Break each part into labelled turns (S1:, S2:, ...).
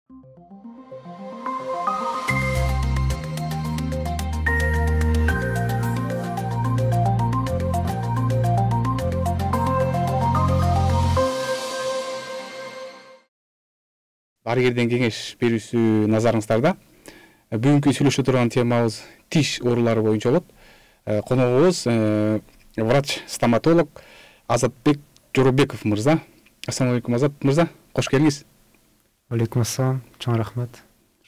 S1: Дарыгерден кеңеш берүүсү назарыңыздарда. Бүгүнкү сүйлөшө турган темабыз тиш оорулары боюнча болот. Коногубуз врач-стоматолог Азатбек Жоробеков мырза. Ассаламу алейкум, Азат мырза. Кош келиңиз.
S2: Алейкум ассалам, чоң рахмат.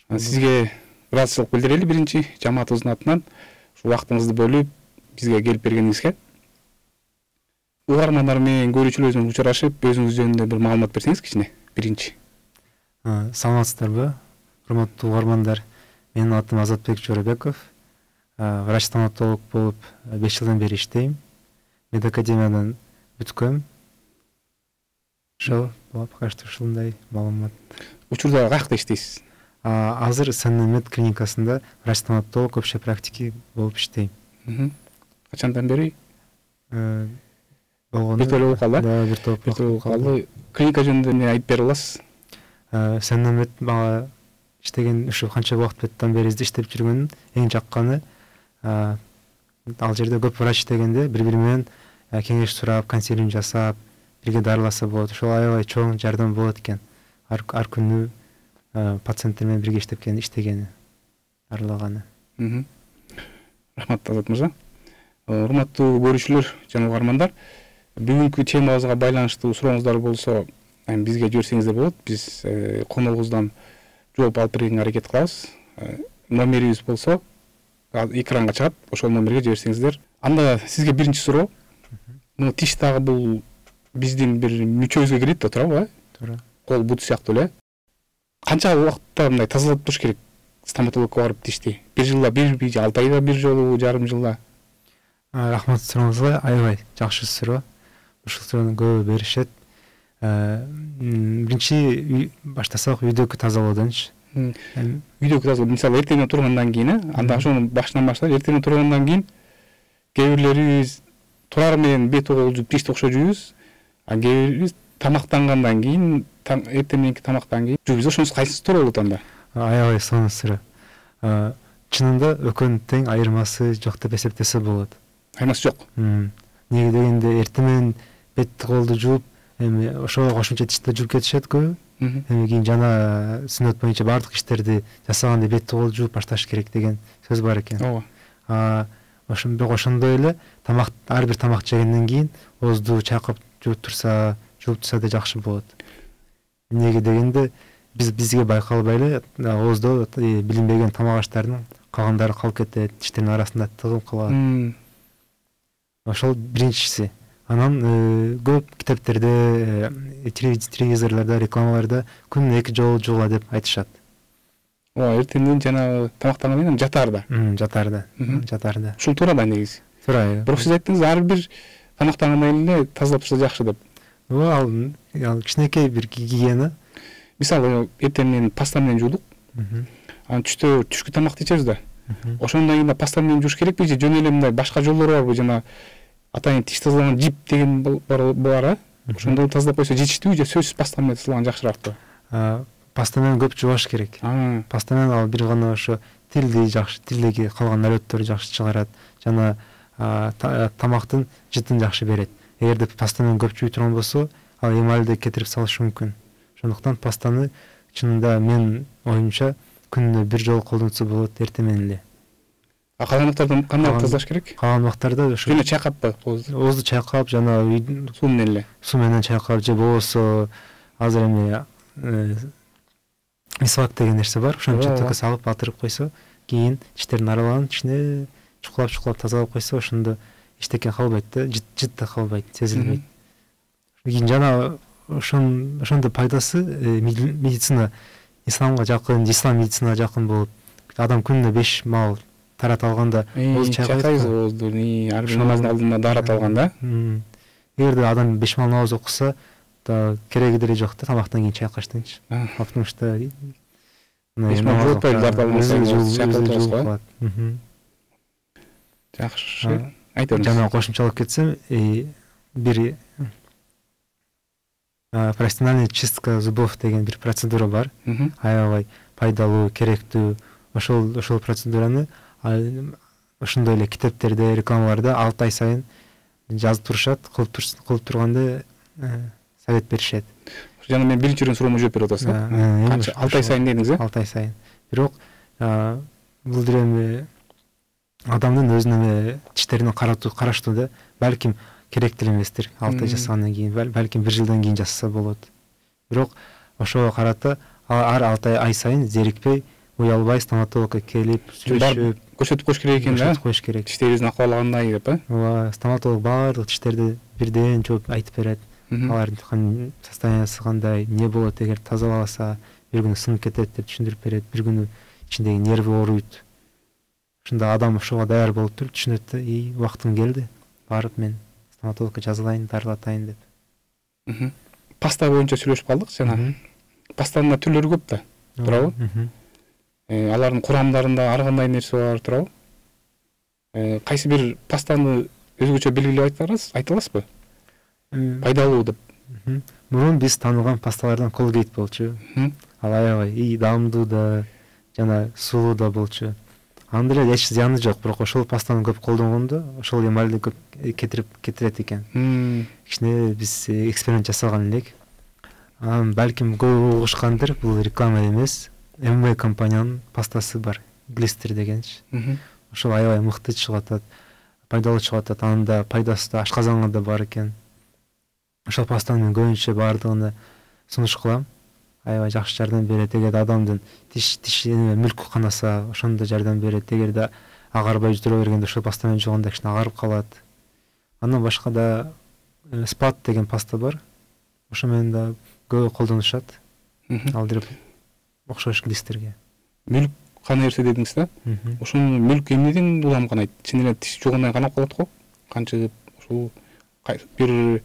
S1: Сизге ыраазычылык билдирели биринчи жамаатыбыздын атынан. Ушу убактыңызды бөлүп бизге келип бергениңизге. Угармандар менен көрүүчүлөр учурашып, өзүңүз жөнүндө бир маалымат берсеңиз кичине. Биринчи.
S2: Саламатсыздарбы, урматтуу угармандар. Менин атым Азатбек Жоробеков. Врач-стоматолог болуп 5 жылдан бери иштейм. Медакадемиядан бүткөм. Ошо пока что ушундай маалымат.
S1: Учурда каякта иштейсиз?
S2: Азыр Санмед клиникасында врач-стоматолог общий практики болуп иштейм.
S1: Качандан бери?
S2: Болгону
S1: бир топ болуп калды.
S2: Да, бир топ болуп калды.
S1: Клиника жөнүндө эмне айтып бере аласыз?
S2: Санмед мага иштеген ушу канча убакыттан бери иштеп жүргөнүн эң жакканы ал жерде көп врач иштегенде бири-бири менен кеңеш сурап, консилиум жасап, бирге дарыласа болот. Ошол аябай чоң жардам болот экен. Ар күнү пациенттер менен бирге иштегени, дарылаганы.
S1: Рахмат, Азат мырза. Урматтуу көрүүчүлөр жана угармандар, бүгүнкү темабызга байланыштуу сурооңуздар болсо, бизге жиберсеңиздер болот. Биз коногубуздан жооп алып бергенге аракет кылабыз. Номерибиз болсо экранга чыгат, ошол номерге жиберсеңиздер. Анда сизге биринчи суроо. Мына тиш дагы бул биздин бир мүчөбүзгө кирет да, туурабы?
S2: Туура.
S1: Кол бут сыяктуу эле. Канча убакытта мындай тазалап туруш керек стоматологко барып тишти? Бир жылда бир, 6 айда бир жолу, жарым жылда?
S2: Рахмат сурооңузга, аябай жакшы суроо. Ушул суроону көбү беришет. Биринчи баштасак үйдөгү тазалоодончу.
S1: Үйдөгү тазалоо, мисалы эртеңден тургандан кийин, анда ошону башынан баштап, эртеңден тургандан кийин кээ бирлерибиз турар менен бет кол жууп тишти окшо жуйбуз, а кээ бирибиз тамактангандан кийин, эртең мененки тамактан кийин жуйбуз. Ошонусу кайсысы туура болот анда?
S2: Аябай сонун суроо. Чынында экөөнүн тең айырмасы жок деп эсептесе болот.
S1: Айырмасы жок.
S2: Неге дегенде эртең менен бет колду жууп, эми ошого кошумча тишти жууп кетишет көбү. Эми кийин жана сүннөт боюнча бардык иштерди жасаганда бет колду жууп башташ керек деген сөз бар экен.
S1: Ооба.
S2: Бирок ошондой эле тамак, ар бир тамак жегенден кийин оозду чайкап жууп турса да жакшы болот. Неге дегенде бизге байкалбай эле ооздо билинбеген тамак аштардын калгандары калып кетет, тиштердин арасында тыгылып калат. Ошол биринчиси. Анан көп китептерде, телевизорлордо, рекламаларда күнүнө 2 жолу жуула деп айтышат.
S1: Эртеңден жана тамактангандан кийин жатаарда.
S2: Жатаарда.
S1: Ушул туура да негизи.
S2: Туура.
S1: Бирок сиз айттыңыз, ар бир тамактангандан кийин эле тазалап турса жакшы деп.
S2: Ал кичинекей бир гигиена.
S1: Мисалы эртең менен паста менен жуудук. Анан түшкү тамакты ичебиз да. Ошондон кийин паста менен жууш керекпи же жөн эле мындай башка жолдору барбы? Жана атайын тиш тазалаган жип деген бар, ошондо тазалап койсо жетиштүүбү же сөзсүз паста менен тазалаган жакшыракпы?
S2: Паста менен көп жуаш керек. Паста менен ал бир гана ошо тилдеги калган налеттөрдү жакшы чыгарат, жана тамактын жытын жакшы берет. Эгерде паста менен көп жууй турган болсо, ал эмальди кетирип салышы мүмкүн. Ошондуктан пастаны чынында мен оюмча күнүнө 1 жолу колдонсо болот, эртең менен эле.
S1: Калган убактарда кандай тазалаш керек?
S2: Калган убактарда ошо
S1: жана чайкаппы?
S2: Оозду чайкап, жана
S1: суу менен эле.
S2: Суу менен чайкап, же болбосо азыр эми мисвак деген нерсе бар, ошону чөтөккө салып батырып койсо, кийин тиштердин араларын кичине чукулап тазалап койсо, ошондо эчтеке калбайт да, жыт да калбайт, сезилбейт. Кийин жана ошондо пайдасы медицина исламга жакын, ислам медицинага жакын болуп, адам күнүнө 5 маал тарата алганда ооз
S1: чайкайбыз, оозду ар бир намаздын алдында дарата алганда.
S2: Эгерде адам 5 маал намаз окуса, кереги деле жок да, тамактан кийин чайкаштыңчы. Потому что 5 маал жуутпай дарата алгандан кийин жакшы. Жана кошумчалап кетсем, бир профессиональный чистка зубов деген бир процедура бар. Аябай пайдалуу, керектүү. Ошол процедураны ошондой эле китептерде, рекламаларда 6 ай сайын жазып турушат, кылып турганды совет беришет.
S1: Жана мен билип жүргөн суроомо жооп берип атасыз. Канча 6 ай сайын дедиңиз,
S2: 6 ай сайын. Бирок бул эми адамдын өзүнүн тиштерин караштууда балким керек деле эместир. 6 ай жасагандан кийин, балким 1 жылдан кийин жасаса болот. Бирок ошого карата ар 6 ай сайын зерикпей, уялбай стоматологко келип, сүйлөшүп,
S1: көрсөтүп коюш керек экен да.
S2: Көрсөтүп коюш керек.
S1: Тиштериңиздин акыбалы кандай деп,
S2: Ооба, стоматолог баардык тиштерди бирден жооп айтып берет. Алардын состояниясы кандай, эмне болот эгер тазалабаса, бир күнү сынып кетет деп түшүндүрүп берет. Бир күнү ичиндеги нерви ооруйт. Ошондо адам ошого даяр болуп туруп түшүнөт да, убактым келди, барып мен стоматологко жазылайын, дарылатайын деп.
S1: Паста боюнча сүйлөшүп калдык жана. Пастанын да түрлөрү көп да, туурабы? Алардын курамдарында ар кандай нерсе бар, туурабы? Кайсы бир пастаны өзгөчө белгилеп айта аласызбы? Пайдалуу деп.
S2: Мурун биз тааныган пасталардан Colgate болчу. Ал аябай даамдуу да, жана сулуу да болчу. Анда деле эч зыяны жок, бирок ошол пастаны көп колдонгондо ошол эмальди көп кетирет экен. Кичине биз эксперимент жасаган элек. Балким көп угушкандыр, бул реклама эмес. МВ компаниянын пастасы бар, Глистер дегенчи. Ошол аябай мыкты чыгып атат, пайдалуу чыгып атат. Анда пайдасы да ашказанга да бар экен. Ошол пастаны мен көбүнчө баардыгына сунуш кылам. Аябай жакшы жардам берет. Эгер адамдын тиш мүлкү канаса, ошондо жардам берет. Эгерде агарбай жүрө бергенде ошол паста менен жуганда кичине агарып калат. Андан башка да Spot деген паста бар. Ошо менен да көп колдонушат. Ал деп окшош Глистерге. Мүлк
S1: кандай нерсе дедиңиз да? Ошонун мүлк эмнеден улам канайт? Чынында тиш жугандан канап калат го? Канча ошол бир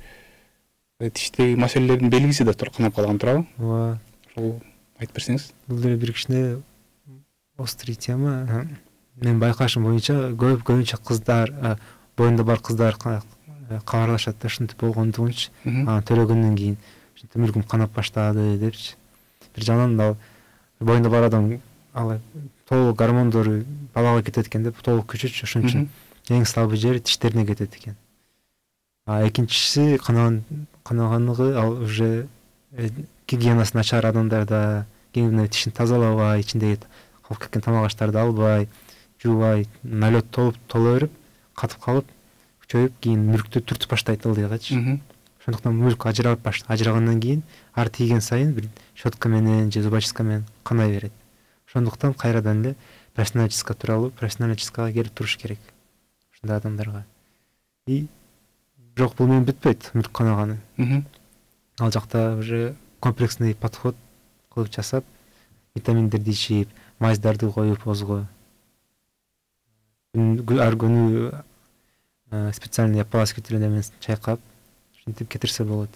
S1: тиштеги маселелердин белгиси да канап калган, туурабы?
S2: Ооба.
S1: Ошол айтып берсеңиз.
S2: Бул деле бир кичине острый тема. Мен байкашым боюнча көбүнчө кыздар, боюнда бар кыздар кабарлашат да, ушинтип болгондугунчу. Төлөгөндөн кийин ушинтип мүлкүм канап баштады депчи. Бир жагынан да боюнда бар адам ал толук гормондору балага кетет экен деп, толук күчүчү, ошон үчүн эң слабый жери тиштерине кетет экен. Экинчиси канаганлыгы ал уже гигиенасы начар адамдарда, тишин тазалабай, ичиндеги калып кеткен тамак аштарды албай, жуубай, налет толо берип, катып калып, күчөйүп, кийин мүлктү түртүп баштайт ылдыйгачы. Ошондуктан мүлк ажырагандан кийин ар тийген сайын бир щетка менен же зубочистка менен канай берет. Ошондуктан кайрадан эле профессионалдык чистка тууралуу профессионалдык чисткага келип туруш керек ушундай адамдарга. Бирок бул менен бүтпөйт, мүлк канаганы. Ал жакта уже комплексный подход кылып жасап, витаминдерди ичип, майздарды коюп озго. Ар күнү специальный ополаскиватель менен чайкап, ушинтип кетирсе болот.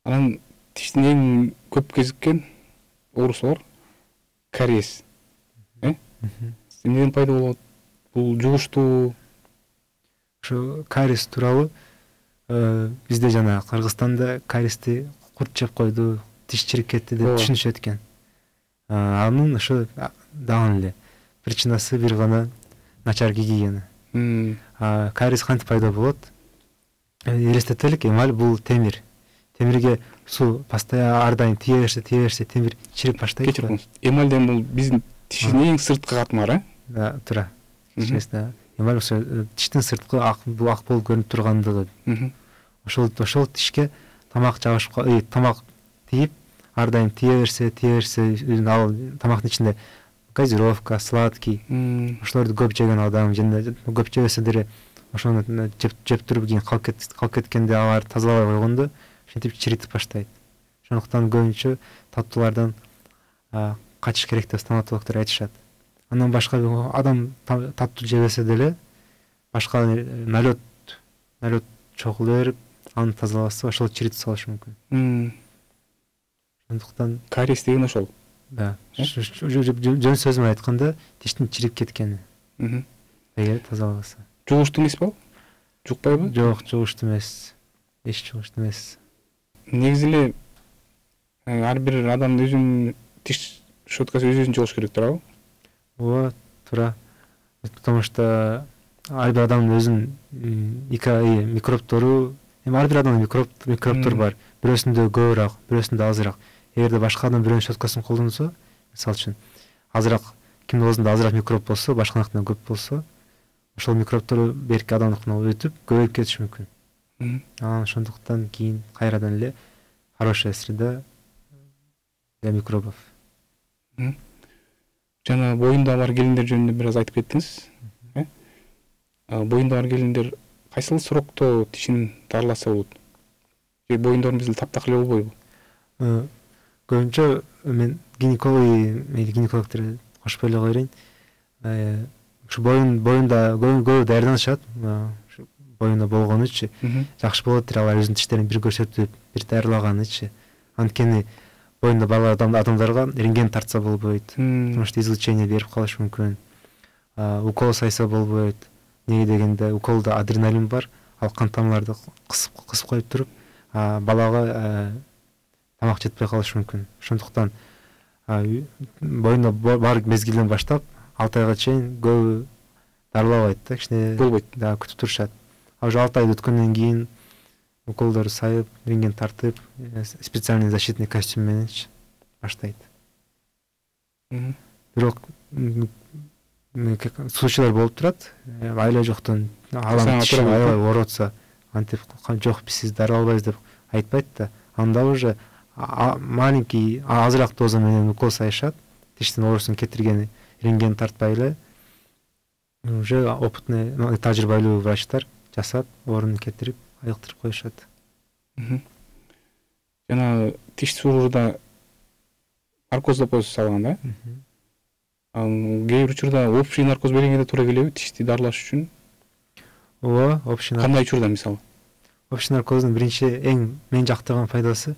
S1: Анан тиштин эң көп кезиккен оорусу бар, кариес. Эмнеден пайда болот? Бул жугуштуу.
S2: Ошо кариес тууралуу бизде жана Кыргызстанда кариести курт жеп койду, тиш чирип кетти деп түшүнүшөт экен. Анын ошо дагы эле причинасы бир гана начар гигиена. Кариес кантип пайда болот? Элестетелик, эмаль бул темир. Темирге суу постоянно ар дайым тие берсе, темир чирип баштайт.
S1: Кечириңиз. Эмальден бул биздин тиштин эң сырткы катмары,
S2: Да, туура. Эмаль ошо тиштин сырткы бул ак болуп көрүнүп тургандыгы. Ошол тишке тамак жабышып, тамак тийип, ар дайым тие берсе, ал тамактын ичинде газировка, сладкий, ошолорду көп жеген адам, жана көп жебесе деле ошону жеп туруп кийин калып кеткенде алар тазалабай койгондо ошентип чиритип баштайт. Ошондуктан көбүнчө таттуулардан качыш керек деп стоматологдор айтышат. Андан башка адам таттуу жебесе деле башка налет чогулуп берип, аны тазалабаса ошол чиритип салышы мүмкүн. Ошондуктан
S1: кариес деген ошол.
S2: Да. Жөн сөз менен айтканда тиштин чирип кеткени. Эгер тазалабаса.
S1: Жугуштуу эмес болбу? Жукпайбы?
S2: Жок, жугуштуу эмес. эч чыгыштуу эмес.
S1: Негизи эле ар бир адамдын өзүнүн тиш щеткасы өзүнчө болуш керек туурабы?
S2: Ооба, туура. Потому что ар бир адамдын өзүнүн микробтору, эми ар бир адамдын микробтору бар. Бирөөсүндө көбүрөөк, бирөөсүндө азыраак. Эгерде башка адам бирөөнүн щеткасын колдонсо, мисалы үчүн азыраак, кимдин оозунда азыраак микроб болсо, башканыкынан көп болсо, ошол микробтору берки адамдыкына өтүп көбөйүп кетиши мүмкүн. Анан ошондуктан кийин кайрадан эле хорошая среда для микробов.
S1: Жана боюнда бар келиндер жөнүндө бир аз айтып кеттиңиз. Боюнда бар келиндер кайсыл срокто тишин дарыласа болот? Же боюндорун биз таптак эле болбойбу?
S2: Көбүнчө мен гинекологдор кошпой эле коерейин. Ушу боюнда көбү даярданышат. Боюнда болгонучу жакшы болот деп алар өзүнүн тиштерин бир көрсөтүп, бир даярлаганычы. Анткени боюнда бар адамдарга рентген тартса болбойт. Потому что излучение берип калышы мүмкүн. Укол сайса болбойт. Неге дегенде уколдо адреналин бар, ал кан тамырларды кысып коюп туруп, балага тамак жетпей калышы мүмкүн. Ошондуктан боюнда бар мезгилден баштап 6 айга чейин көбү дарылабайт да, кичине
S1: болбойт.
S2: Да, күтүп турушат. Уже 6 ай өткөндөн кийин уколдорду сайып, рентген тартып, специальный защитный костюм менен баштайт. Бирок случайлар болуп турат. Айла жоктон алам тиши аябай ооротса, антип жок сиз дарылабайбыз деп айтпайт да. Анда уже маленький азыраак доза менен укол сайышат. Тиштин оорусун кетирген рентген тартпай эле уже опытный, тажрыйбалуу врачтар жасап, оорун кетирип, айыктырып коюшат.
S1: Жана тиш сууруда наркоз деп салган да? Кээ бир учурда общий наркоз бергенге да туура келеби тишти дарылаш үчүн?
S2: Ооба, общий наркоз.
S1: Кандай учурда мисалы?
S2: Общий наркоздун биринчи мен жактырган пайдасы,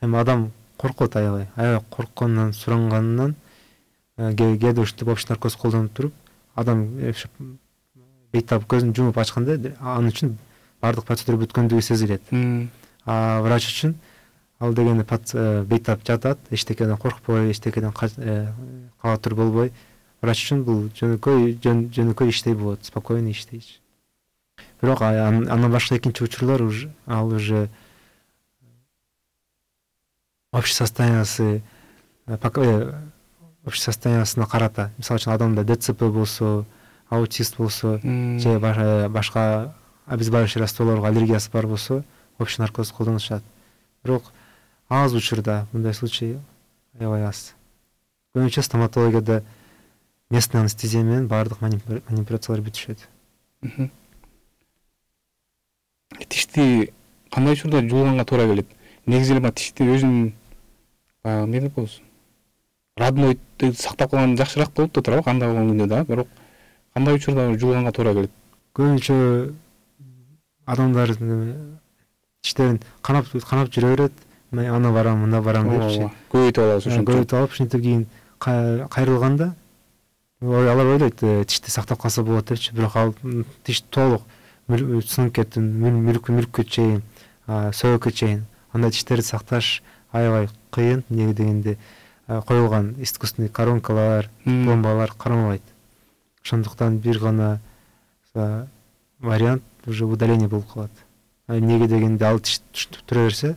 S2: эми адам коркот аябай коркконунан, суранганынан кээде ушинтип общий наркоз колдонуп туруп, адам бейтап көзүн жумуп ачканда анын үчүн бардык процедура бүткөндүгү сезилет. Врач үчүн ал дегенде бейтап жатат, эчтекеден коркпой, эчтекеден кабатыр болбой. Врач үчүн бул жөнөкөй иштей болот, спокойно иштейт. Бирок андан башка экинчи учурлар уже общий состояниясына карата. Мисалы үчүн адамда ДЦП болсо, аутист болсо, же башка обезболивающий растворлорго аллергиясы бар болсо, общий наркоз колдонушат. Бирок аз учурда мындай случай аябай аз. Көбүнчө стоматологияда местный анестезия менен бардык манипуляциялар бүтүшөт.
S1: Тишти кандай учурда жуулганга туура келет? Негизи эле тишти өзүнүн эмне деп коебуз? Роднойду сактап калган жакшыраак болот да туурабы? Кандай болгон күндө да, бирок кандай учурда жуулганга туура келет?
S2: Көбүнчө адамдар тиштерин канап жүрө берет. Мен ана барам, мында барам депчи.
S1: Көбөйтүп алабыз ошентип.
S2: Көбөйтүп алып, ошентип кийин кайрылганда алар ойлойт тишти сактап калса болот депчи. Бирок ал тиш толук сынып кетти, мүлккө чейин, сөөгүккө чейин. Андай тиштерди сакташ аябай кыйын, неге дегенде коюлган искусственный коронкалар, пломбалар кармабайт. Ошондуктан бир гана вариант уже удаление болуп калат. Неге дегенде ал тиш тура берсе,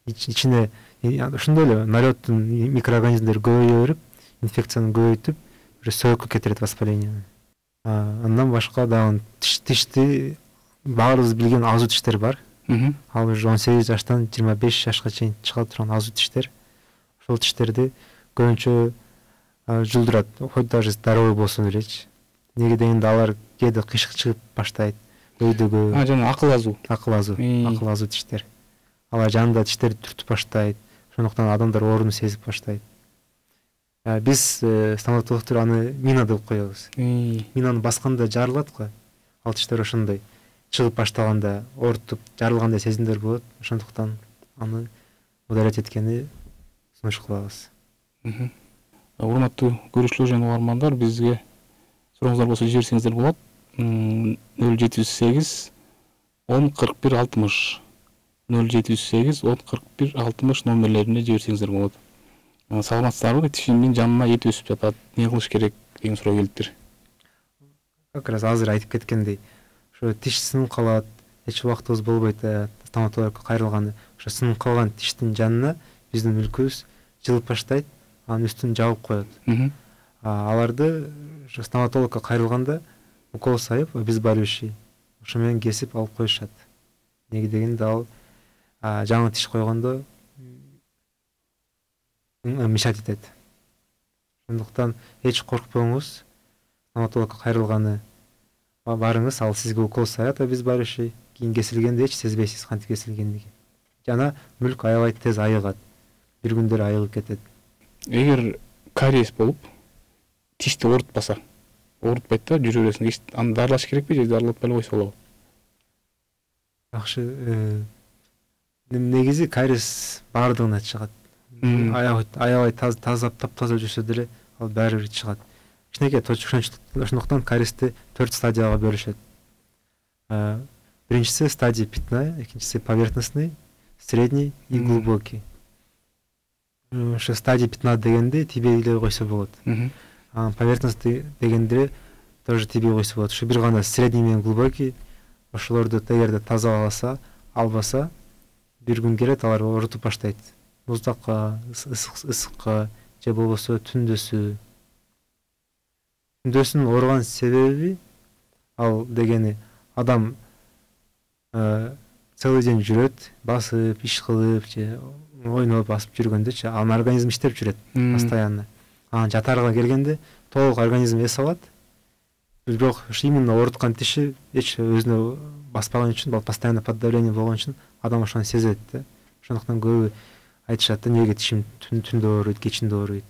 S2: ичине ошондой эле налеттин микроорганизмдери көбөйө берип, инфекцияны көбөйтүп, уже сөөгүккө кетирет воспаление. Андан башка дагы тишти баарыбыз билген азу тиштер бар. Ал уже 18 жаштан 25 жашка чейин чыга турган азу тиштер. Ошол тиштерди көбүнчө жулдурат, хоть даже здоровый болсо делечи. Неге дегенде алар кээде кыйшык чыгып баштайт. Өйдөгө.
S1: Жана акыл азу
S2: тиштер. Алар жанында тиштерди түртүп баштайт. Ошондуктан адамдар ооруну сезип баштайт. Биз стоматологдор аны мина деп коебуз. Минаны басканда жарылат го. Ал тиштер ошондой чыгып баштаганда оорутуп, жарылгандай сезимдер болот. Ошондуктан аны удалять эткени сунуш кылабыз.
S1: Урматтуу көрүүчүлөр жана угармандар, бизге сурооңуздар болсо жиберсеңиздер болот. 0708 10 41 60 0708 10 41 60 номерлерине жиберсеңиздер болот. Саламатсыздарбы? Тишимдин жанына эт өсүп жатат. Не кылыш керек деген суроо келиптир.
S2: Как раз азыр айтып кеткендей, ошо тиш сынып калат, эч убактыбыз болбойт, стоматологко кайрылганы. Ошо сынып калган тиштин жанына биздин мүлкүбүз жылып баштайт, анын үстүн жабып коет. Аларды стоматологко кайрылганда укол сайып, обезболивающий ошо менен кесип алып коюшат. Неге дегенде ал жаңы тиш койгондо мешать этет. Ошондуктан эч коркпоңуз, стоматологко кайрылганы барыңыз, ал сизге укол саят, обезболивающий, кийин кесилгенде эч сезбейсиз кантип кесилгендигин. Жана мүлк аябай тез айыгат, бир күндөр айыгып кетет.
S1: Эгер кариес болуп, тишти оорутпаса, оорутпайт да, жүрө бересиң, аны дарылаш керекпи же дарылатпай койсо болобу?
S2: Жакшы, негизи кариес баардыгына чыгат. Аябай таза, таптаза жүрсө деле ал баары бир чыгат. Кичинекей ошондуктан кариести 4 стадияга бөлүшөт. Биринчиси стадия питная, экинчиси поверхностный, средний и глубокий. Ошо стадия питная дегенде тийбей эле койсо болот. Поверхностный дегенде тоже тийбей койсо болот. Ошо бир гана средний менен глубокий, ошолорду эгерде тазаласа, албаса, бир күн келет, алар оорутуп баштайт. Муздакка, ысыкка же болбосо түндөсү. Түндөсүнүн ооруган себеби ал дегени адам целый день жүрөт, басып, иш кылып же ойноп басып жүргөндө, анын организм иштеп жүрөт постоянно. Анан жатаарга келгенде толук организм эс алат. Бирок именно ооруткан тиши эч өзүнө баспаган үчүн, постоянно под давлением болгон үчүн адам ошону сезет да. Ошондуктан көбү айтышат да, неге тишим түндө ооруйт, кечинде ооруйт.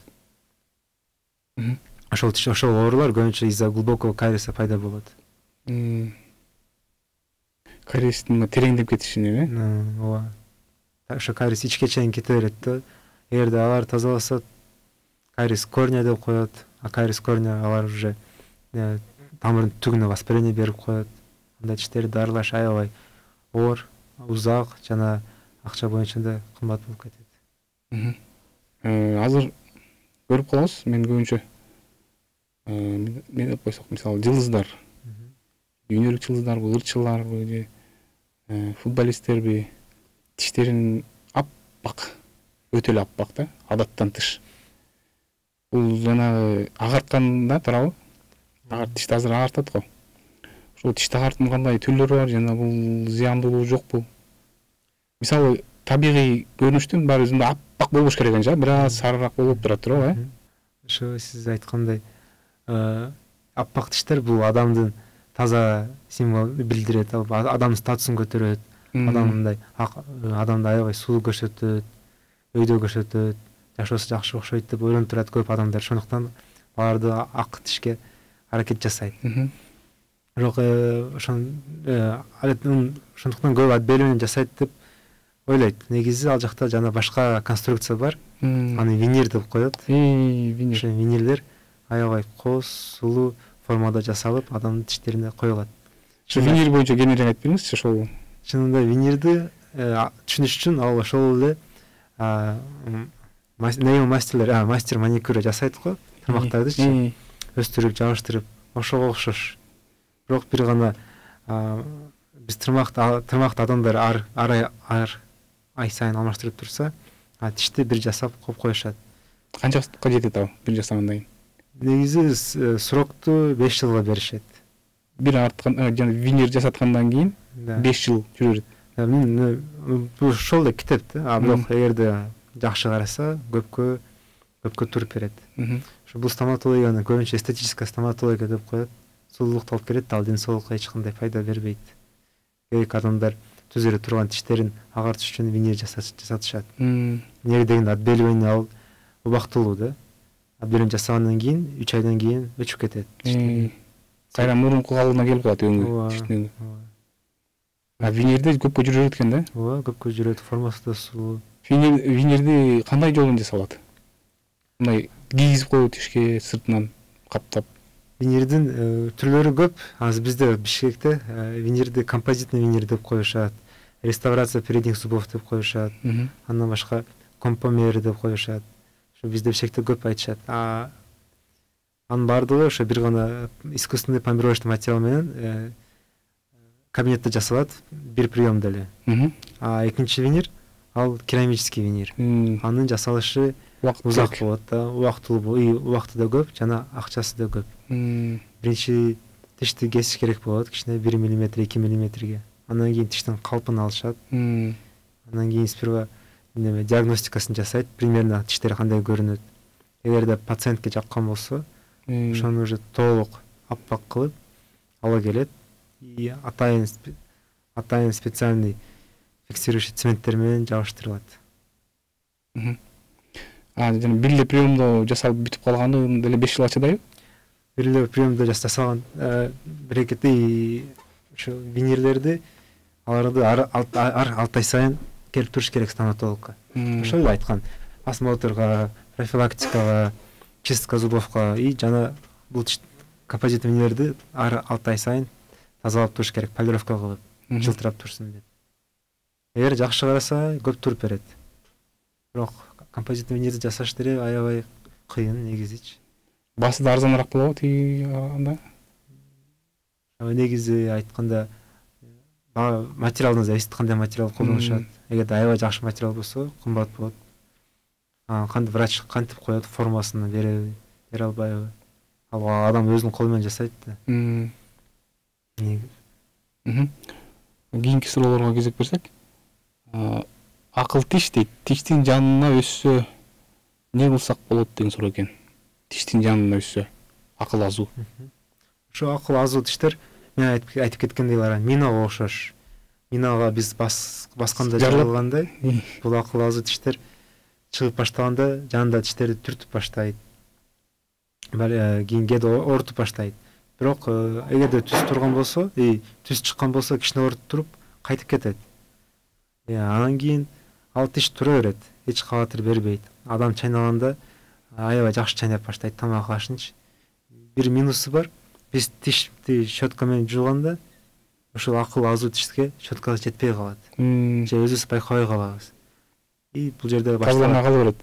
S2: Ошол оорулар көбүнчө из-за глубокого кариеса пайда болот.
S1: Кариестин тереңдеп кетишинен,
S2: ооба. Ошо кариес ичке чейин кете берет да. Эгерде алар тазаласа, кариес корня деп коет, а кариес корня алар уже тамырдын түгүнө воспаление берип коет. Андай тиштерди дарылаш аябай оор, узак жана акча боюнча да кымбат болуп кетет.
S1: Азыр көрүп калабыз, мен көбүнчө мен деп койсок, мисалы жылдыздар, дүйнөлүк жылдыздарбы, ырчыларбы же футболисттерби, тиштерин аппак, өтө эле аппак да, адаттан тыш. Бул жанагы агартканда турабы? Тишти азыр агартат го. Ошол тишти агартууну кандай түрлөрү бар, жана бул зыяндуулугу жокпу? Мисалы табигый көрүнүштүн баары өзүндө аппак болбош керек анча, бир аз сарыраак болуп турат турабы,
S2: Ошо сиз айткандай аппак тиштер бул адамдын таза символ билдирет, адамдын статусун көтөрөт, адамды аябай сулуу көрсөтөт, өйдө көрсөтөт, жашоосу жакшы окшойт деп ойлонуп турат көп адамдар. Ошондуктан аларды ак тишке аракет жасайт. Бирок ошондуктан көп отбеливание жасайт деп ойлойт. Негизи ал жакта жана башка конструкция бар. Аны винир деп коет. Ошо винирлер аябай кооз, сулуу формада жасалып, адамдын тиштерине коюлат.
S1: Ошо винир боюнча кеңири айтып бериңизчи, ошол.
S2: Чынында винирди түшүнүш үчүн ал ошол эле мастер маникюр жасайт го, тырмактарды өстүрүп, жабыштырып, ошого окшош. Бирок бир гана биз тырмакты адамдар ар ай сайын алмаштырып турса, тишти бир жасап коюп коюшат.
S1: Канча вакытка жетет ал бир жасагандан кийин?
S2: Негизи срокту 5 жылга беришет.
S1: Бир арткан, жана винир жасаткандан кийин 5 жыл жүрө берет.
S2: Бул ошол эле кетет да. Бирок эгерде жакшы караса, көпкө туруп берет. Ошо бул стоматологияны көбүнчө эстетическая стоматология деп коет. Сулуулукту алып келет, ал ден соолукка эч кандай пайда бербейт. Кээ адамдар түзөлө турган тиштерин агартыш үчүн винир жасатышат. Неге дегенде отбеливание ал убактылуу да. Отбеливание жасагандан кийин 3 айдан кийин өчүп кетет.
S1: Кайра мурунку калыбына келип калат өңү тиштин. Винирде көпкө жүрөт экен да?
S2: Ооба, көпкө жүрөт, формасы да сулуу.
S1: Винирди кандай жолдон жасалат? Мындай кийгизип коюп тишке сыртынан каптап.
S2: Винирдин түрлөрү көп. Азыр бизде Бишкекте винирди композитный винир деп коюшат. реставрация передних зубов деп коюшат. Андан башка компомер деп коюшат. Ошо бизде бишекте көп айтышат. Анын бардыгы ошо бир гана искусственный помировочный материал менен кабинетте жасалат, бир приемда эле. Экинчи винир ал керамический винир. Анын жасалышы узак болот да, убакыты да көп, жана акчасы да көп. Биринчи тишти кесиш керек болот, кичине 1 мм, 2 ммге. Андан кийин тиштин калпын алышат. Андан кийин сперва диагностикасын жасайт, примерно тиштери кандай көрүнөт. Эгерде пациентке жаккан болсо, ошону уже толук аппак кылып ала келет. И атайын специальный фиксирующий цементтер менен жабыштырылат.
S1: Жана бир эле приемдо жасалып бүтүп калганы деле 5 жыл чыдайбы?
S2: Бир эле приемдо жасалган брекети ошо винирлерди аларды ар 6 ай сайын келип туруш керек стоматологко. Ошол эле айткан. Осмотрга, профилактикага, чистка зубовго и жана бул композит винирлерди ар 6 ай сайын тазалап туруш керек, полировка кылып, жылтырап турсун деп. Эгер жакшы караса, көп туруп берет. Бирок композит винирди жасаш деле аябай кыйын негизичи.
S1: Басы да арзаныраак болобу тиги анда?
S2: Негизи айтканда материалдан зависит, кандай материал колдонушат. Эгерде аябай жакшы материал болсо, кымбат болот. Кантип врач кантип коет, формасын береби, бере албайбы. Ал адам өзүнүн колу менен жасайт да.
S1: Кийинки суроолорго кезек берсек, акыл тиш дейт. Тиштин жанына өссө не кылсак болот деген суроо экен. Тиштин жанына өссө акыл азуу.
S2: Ошо акыл азуу тиштер мен айтып кеткендей минага окшош. Минага биз басканда жаралгандай, бул акыл азуу тиштер чыгып баштаганда жанында тиштерди түртүп баштайт. Кийин кээде оорутуп баштайт. Бирок эгерде түз турган болсо, түз чыккан болсо кичине оорутуп туруп кайтып кетет. Анан кийин ал тиш тура берет, эч кабатыр бербейт. Адам чайнаганда аябай жакшы чайнап баштайт, тамак ашынчы. Бир минусу бар. Биз тишти щетка менен жууганда ошол акыл азуу тишке щетка жетпей калат. Же өзүбүз байкабай калабыз. И бул жерде башталат.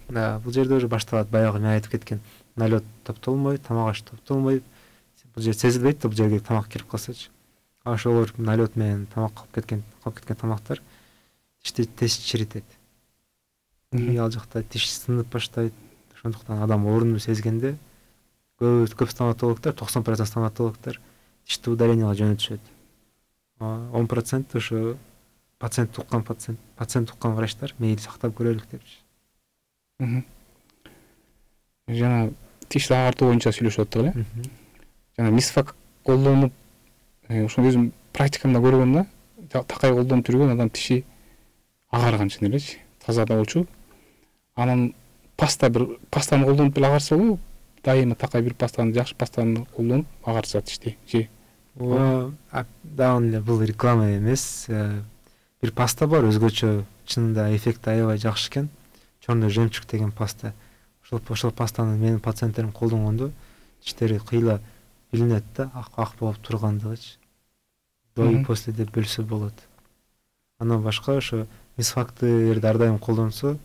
S2: Бул жерде уже башталат баягы мен айтып кеткен налет топтолмой, тамак аш топтолмой. Бул жер сезилбейт да, бул жерге тамак кирип калсачы. Ошол налет менен тамак калып кеткен тамактар тишти тез чиритет. И ал жакта тиш сынып баштайт. Ошондуктан адам оорууну сезгенде көп стоматологдор, 90% стоматологдор тишти удалениеге жөнөтүшөт. 10% ошо пациент туккан врачтар мейли сактап көрөлүк депчи.
S1: Жана тишти агартуу боюнча сүйлөшүп аттык эле. Жана мисвак колдонуп, ошону өзүм практикамда көргөм да, такай колдонуп жүргөн адам тиши агарган чын элечи, таза болчу. Анан пастаны колдонуп эле агарса болобу? Дайыма такай бир пастаны, жакшы пастаны колдонуп агарса тишти.
S2: Дагы эле бул реклама эмес. Бир паста бар өзгөчө, чынында эффекти аябай жакшы экен. Черный жемчуг деген паста. Ошол пастаны менин пациенттерим колдонгондо тиштери кыйла билинет да, ак болуп тургандыгычы. До и после деп бөлсө болот. Андан башка ошо мисвакты эгерде ар дайым колдонсо,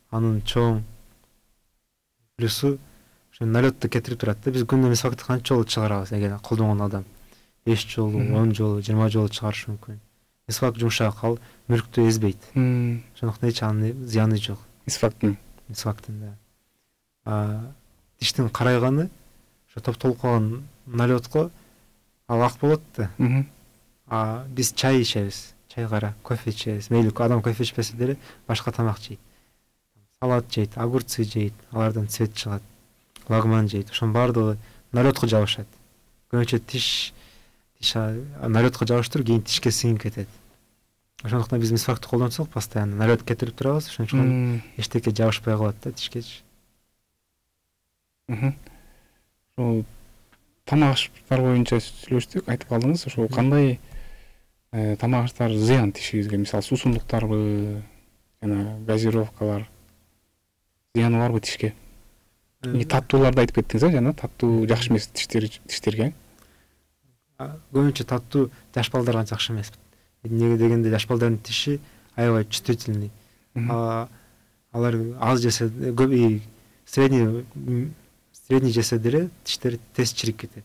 S2: анын чоң плюсу ошо налетти кетирип турат да. Биз күндө мисвакты канча жолу чыгарабыз, эгер колдонгон адам 5 жолу, 10 жолу, 20 жолу чыгарышы мүмкүн. Мисвак жумшак, ал мүрүктү эзбейт. Ошондуктан эч анын зыяны жок. Мисвактын да. Тиштин карайганы ошо топтолуп калган налетко ал ак болот да. Биз чай ичебиз, чай кара, кофе ичебиз. Мейли адам кофе ичпесе деле башка тамак жейт. Салат жейт, огурцы жейт, алардан цвет чыгат. Лагман жейт. Ошонун баардыгы налетко жабышат. Көбүнчө тиш налетко жабыштырып, кийин тишке сиңип кетет. Ошондуктан биз мисвакты колдонсок, постоянно налет кетирип турабыз, ошон үчүн эчтеке жабышпай калат да тишкечи.
S1: Ошо тамак аштар боюнча сүйлөштүк, айтып калдыңыз. Ошо кандай тамак аштар зыян тишибизге? Мисалы суусундуктарбы, жана газировкалар зыяны барбы тишке? Таттууларды айтып кеттиңиз, жана таттуу жакшы эмес тиштерге.
S2: Көбүнчө таттуу жаш балдарга жакшы эмес. Эмнеге дегенде жаш балдардын тиши аябай чувствительный. Алар аз жесе көп средний жесе деле тиштери тез чирип кетет.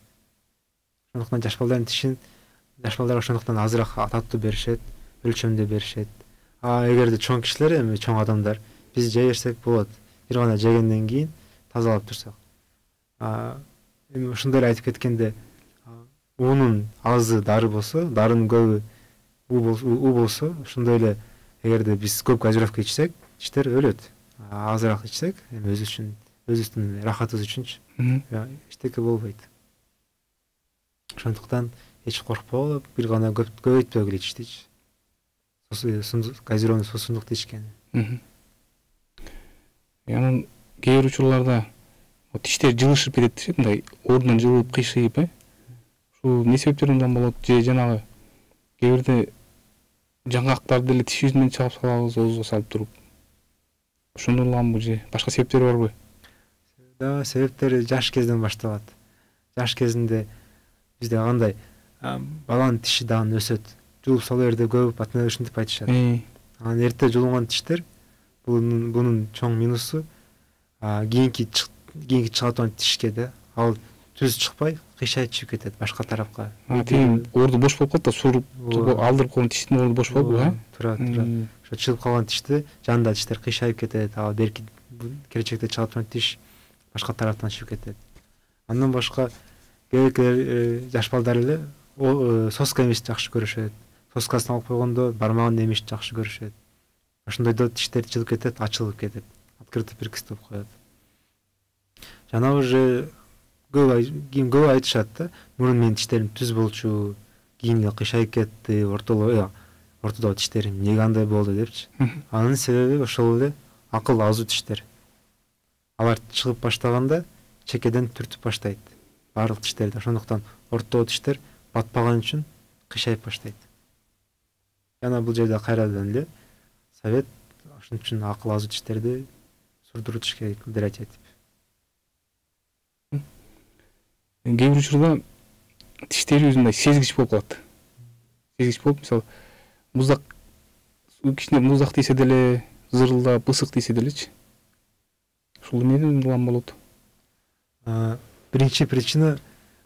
S2: Ошондуктан жаш балдарга ошондуктан азыраак татуу беришет, өлчөмдө беришет. Эгерде чоң кишилер, эми чоң адамдар биз жей берсек болот. Бир гана жегенден кийин тазалап турсак. Эми ошондой айтып кеткенде, уунун азы дары болсо, дарынын көбү у болсо, ошондой эле эгерде биз көп газировка ичсек, тиштер өлөт. Азыраак ичсек, эми өзүбүздүн рахатыбыз үчүнчү, эчтеке болбойт. Ошондуктан эч коркпогула, бир гана көбөйтпөгүлө ичтичи. Газированный суусундукту ичкен.
S1: Анан кээ бир учурларда тиштер жылышып кетет, мындай ордунан жылып кыйшыйып, ушул эмне себептеринен болот же жанагы кээ бирде жаңгактарды деле тиш жүзүнөн чыгып салабыз, оозго салып туруп. Ошондорланбы же башка себептери барбы?
S2: Да, себептери жаш кезден башталат. Жаш кезинде бизде кандай баланын тиши дагы өсөт. Жулуп сала берде көп атына ушинтип айтышат. Анан эрте жулунган тиштер бунун чоң минусу кийинки чыга турган тишке да ал түз чыкпай кыйшайып чыгып кетет башка тарапка.
S1: Тим орду бош болуп калат да, суруп алдырып койгон тиштин орду бош болуп,
S2: тура. Ошо чыгып калган тишти жанында тиштер кыйшайып кетет, берки келечекте чыга турган тиш башка тараптан чыгып кетет. Андан башка кээ жаш балдар эле соска эмешти жакшы көрүшөт. Соскасын алып койгондо бармагын эмешти жакшы көрүшөт. Ошондойдо тиштер жылып кетет, ачылып кетет. Открытый прикус деп коет. Жана уже көп айтышат да, мурун менин тиштерим түз болчу, кийин эле кыйшайып кетти, ортодо тиштерим эмнеге андай болду депчи. Анын себеби ошол эле акыл азуу тиштер. Алар чыгып баштаганда чекеден түртүп баштайт баардык тиштерди. Ошондуктан ортодо тиштер батпаган үчүн кыйшайып баштайт. Жана бул жерде кайрадан эле совет ошон үчүн акыл азуу тиштерди сурдурутуш керек деп айтат.
S1: Кээ бир учурда тиштери мындай сезгич болуп калат. Сезгич болуп, мисалы, муздак кичине муздак тийсе деле, зырылдап, ысык тийсе делечи. Ушул эмнеден улам болот?
S2: Биринчи причина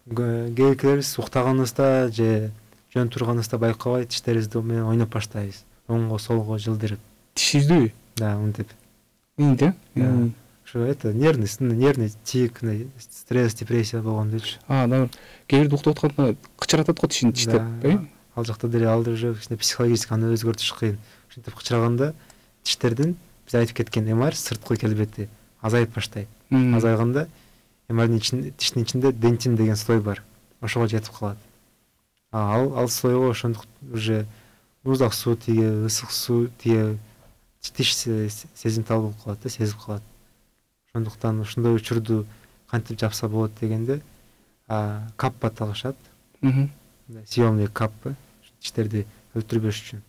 S2: кээбирибиз уктаганыбызда же жөн турганыбызда байкабай тиштерибизди менен ойноп баштайбыз. Оңго солго жылдырып.
S1: Тишиздүү?
S2: Да, мынтип.
S1: Эмне?
S2: Ошо нервный тик, стресс, депрессия болгондойчу.
S1: Да. Кээ бирде уктап атканда кычыратат го тишин тиштеп,
S2: Ал жакта деле алды уже психологически аны өзгөртүш кыйын. Ушинтип кычыраганда тиштердин биз айтып кеткен эмар сырткы келбети азайып баштайт. Азайганда эмардын тиштин ичинде дентин деген слой бар. Ошого жетип калат. Ал слойго ошондук уже муздак суу тиге, ысык суу тиге тиш сезимтал болуп калат да, сезип калат. Ошондуктан ушундай учурду кантип жапса болот дегенде каппа тагышат. Съемный каппа тиштерди өлтүрбөш үчүн.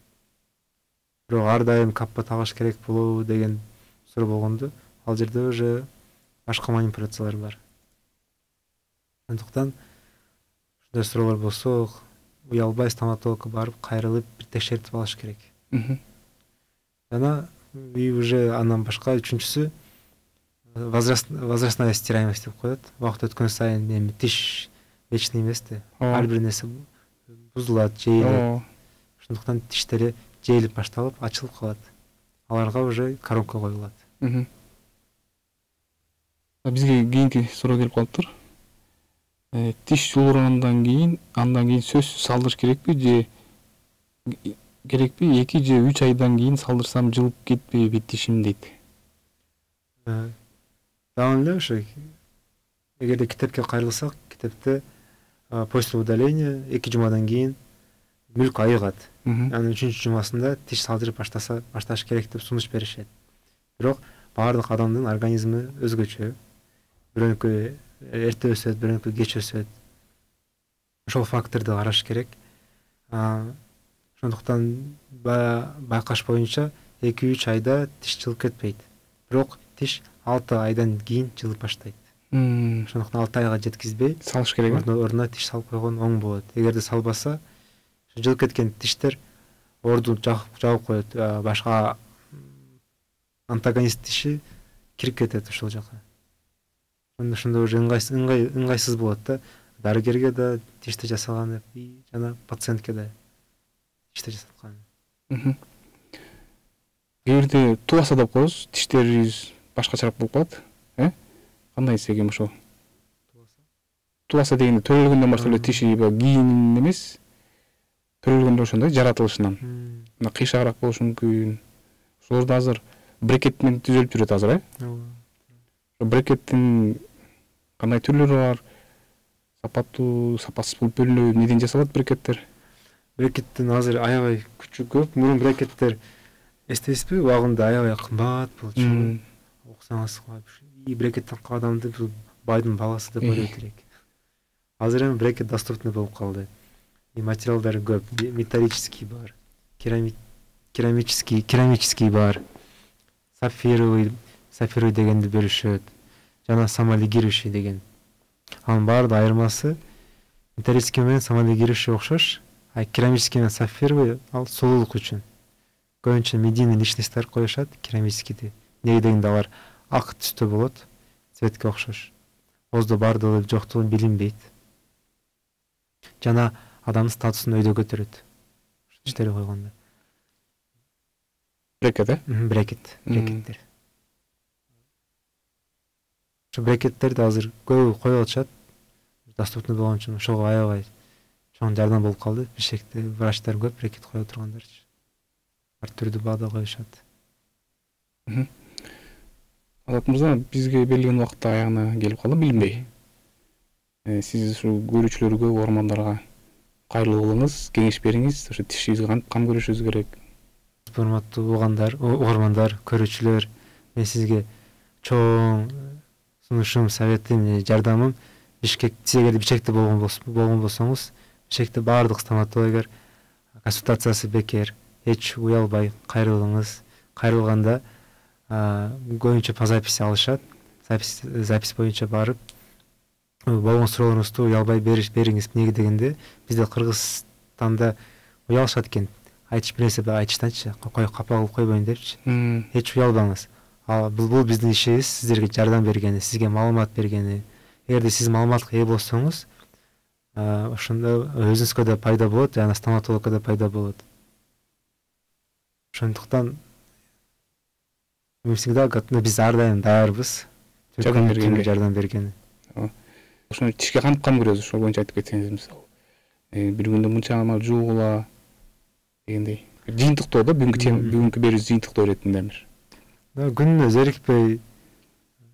S2: Бирок ар дайым каппа тагыш керек болобу деген суроо болгондо, ал жерде уже башка манипуляциялар бар. Ошондуктан ушундай суроолор болсо, уялбай стоматологко барып, кайрылып бир текшертип алыш керек. Жана уже андан башка үчүнчүсү возрастная стираемость деп коет. Убакыт өткөн сайын эми тиш вечный эмес да. Ар бир нерсе бузулат, жейилет. Ошондуктан тиштери жейилип башталып, ачылып калат. Аларга уже коронка коюлат.
S1: Бизге кийинки суроо келип калыптыр. Тиш жуулугандан кийин, андан кийин сөзсүз салдырыш керекпи же 2 же 3 айдан кийин салдырсам жылып кетпейби тишим дейт.
S2: Дагы эле ошо эгерде китепке кайрылсак, китепте после удаления 2 жумадан кийин мүлк айыгат. Анын 3-чү жумасында тиш салдырып башташ керек деп сунуш беришет. Бирок баардык адамдын организми өзгөчө. Бирөөнүкү эрте өсөт, бирөөнүкү кеч өсөт. Ошол факторду караш керек. Ошондуктан байкаш боюнча 2-3 айда тиш жылып кетпейт. Бирок тиш 6 айдан кийин жылып баштайт. Ошондуктан 6 айга жеткизбей
S1: салыш керек.
S2: Ордуна тиш салып койгон оң болот. Эгерде салбаса, жылып кеткен тиштер орду жабып коет, башка антагонист тиши кирип кетет ошол жака. Ошондо уже ыңгайсыз болот да, дарыгерге да тишти жасаган жана пациентке да тишти жасаткан.
S1: Кээ бирде тубаса деп коебуз, тиштерибиз башкачараак болуп калат, кандай эсеге ошо? Тубаса дегенде төрөлгөндөн баштап эле тиши кийин эмес, төрөлгөндө ошондой жаратылышынан. Мына кыйшагыраак болушу мүмкүн. Ошолорду азыр брекет менен түзөлүп жүрөт азыр, брекеттин кандай түрлөрү бар? Сапаттуу, сапасыз болуп бөлүнөбү? Эмнеден жасалат брекеттер?
S2: Брекеттин азыр аябай күчү көп. Мурун брекеттер эстейсизби, убагында аябай кымбат болчу. Окусаңыз, брекеттен адамды байдын баласы деп ойлойт элек. Азыр эми брекет доступный болуп калды. Материалдары көп, металлический бар, керамический бар, сапфировый дегенди беришет, жана самолигирующий деген. Анын баардык айырмасы металлический менен самолигирующий окшош, а керамический менен сапфировый ал сулуулук үчүн. Көбүнчө медийный личностьтер коюшат керамическийди. Неге дегенде алар ак түстө болот, цветке окшош. Озду бардыгы жоктугу билинбейт. Жана адамдын статусун өйдө көтөрөт. Тиштери койгондо.
S1: Брекет,
S2: брекеттер. Ошо брекеттерди азыр көбү коюп атышат. Доступный болгон үчүн ошого аябай чоң жардам болуп калды. Бишкекте врачтар көп, брекет коюп тургандарчы. Ар түрдүү баада коюшат.
S1: Азат мырза, бизге берилген убакыт аягына келип калды, билинбей. Сиз ушу көрүүчүлөргө, ормандарга кайрылуу кылыңыз, кеңеш бериңиз, ошо тишибизге кантип кам көрүшүбүз керек?
S2: Урматтуу угармандар, көрүүчүлөр, мен сизге чоң сунушум, советим, жардамым сиз эгерде Бишкекте болгон болсоңуз, Бишкекте баардык стоматологдор консультациясы бекер, эч уялбай кайрылыңыз. Кайрылганда көбүнчө по записи алышат. Запись боюнча барып болгон суроолоруңузду уялбай бериңиз. Неге дегенде бизде Кыргызстанда уялышат экен. Айтыш берсе айтыштанчы, капа кылып койбойн депчи. Эч уялбаңыз. Бул биздин ишибиз, сиздерге жардам бергени, сизге маалымат бергени. Эгерде сиз маалыматка ээ болсоңуз, ошондо өзүңүзгө да пайда болот, жана стоматологко да пайда болот. Ошондуктан всегда биз ар дайым даярбыз. Жардам бергени.
S1: Ошону тишке кантип кам көрөбүз, ошол боюнча айтып кетсеңиз, мисалы. Бир күндө мынча жуугула дегендей. Жыйынтыктоо да, бүгүнкү берүүбүз жыйынтыктоо иретиндемир.
S2: Күнүнө зерикпей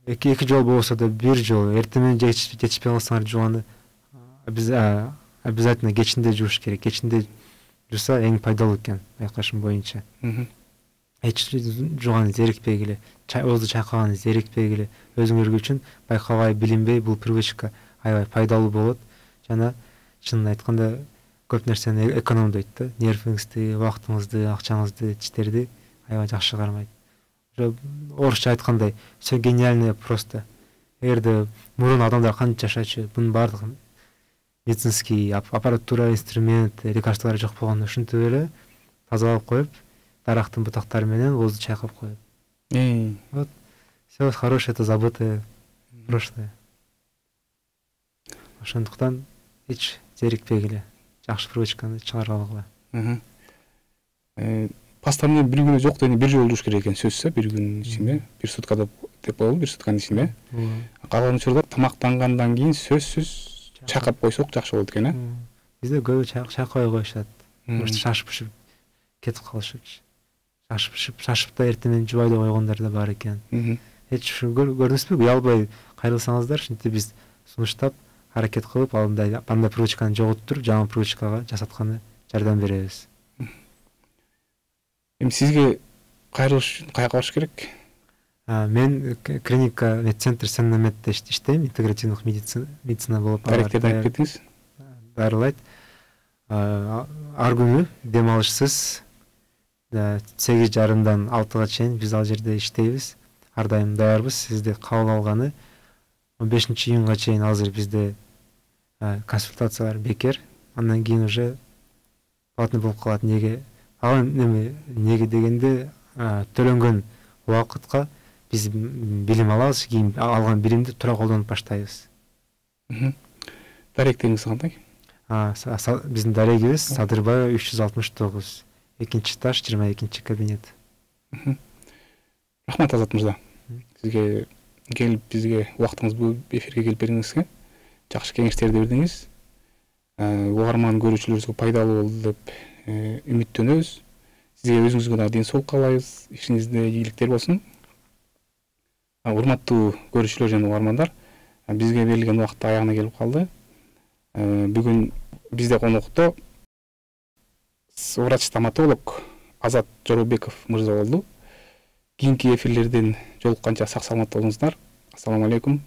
S2: эки жол болсо да бир жол, эртең менен жетишпей калсаңар жууганы обязательно кечинде жууш керек. Кечинде жууса эң пайдалуу экен, байкашым боюнча. Эч жууганы зерикпегиле, озду чайкаганы зерикпегиле, өзүңөр үчүн байкабай, билинбей бул привычка аябай пайдалуу болот. Жана чынын айтканда көп нерсени экономдойт да, нервиңизди, убактыңызды, акчаңызды, тиштерди аябай жакшы кармайт. Орусча айткандай, все гениальное просто. Эгерде мурун адамдар кантип жашачу, бунун баардык медицинский аппаратура, инструмент, лекарстволор жок болгондо ушинтип эле тазалап коюп, дарактын бутактары менен озду чайкап коюп. Вот все хорошее это забытое прошлое. Ошондуктан эч зерикпегиле, жакшы привычканы чыгарып алгыла.
S1: Паста менен бир күнү жок дегенде бир жолу жууш керек экен, сөзсүз, бир күнүн ичинде, бир суткада деп коелу, бир сутканын ичинде. Калган учурда тамактангандан кийин сөзсүз чайкап койсок жакшы болот экен,
S2: Бизде көбү чайкабай коюшат. Шашып кетип калышыпчы. Шашып да эртең менен жубай деп койгондар да бар экен. Эч көрдүңүзбү, уялбай кайрылсаңыздар, ушинтип биз сунуштап, аракет кылып, андай привычканы жоготуп, жаңы привычкага жасатканы жардам беребиз.
S1: Эми сизге кайрылыш үчүн каяка барыш керек?
S2: Мен клиника медцентр Сеннамедде иштейм, интегративдик медицина болуп.
S1: Даректерди айтып кетиңиз.
S2: Дарылайт. Ар күнү дем алышсыз 8:30-дан 6-га чейин биз ал жерде иштейбиз. Ар дайым даярбыз. Сизди кабыл алганы 15-июнга чейин азыр бизде консультациялар бекер. Андан кийин уже платный болуп калат. Неге? ага неме неге дегенде төлөнгөн убакытка биз билим алабыз, кийин алган билимди туура колдонуп баштайбыз.
S1: Даректеңиз кандай?
S2: Биздин дарегибиз Садырбаева 369, экинчи этаж, 22 кабинет.
S1: Рахмат Азат мырза. Сизге келип бизге убактыңыз бул эфирге келип бергениңизге жакшы кеңештерди бердиңиз. Угарман көрүүчүлөрүбүзгө пайдалуу болду деп үмүттөнөбүз. Сизге өзүңүзгө да ден соолук каалайбыз. Ишиңизде ийгиликтер болсун. Урматтуу көрүүчүлөр жана угармандар, бизге берилген убакыт аягына келип калды. Бүгүн бизде конокто врач-стоматолог Азат Жоробеков мырза болду. Кийинки эфирлерден жолукканча сак саламат болуңуздар. Ассаламу алейкум.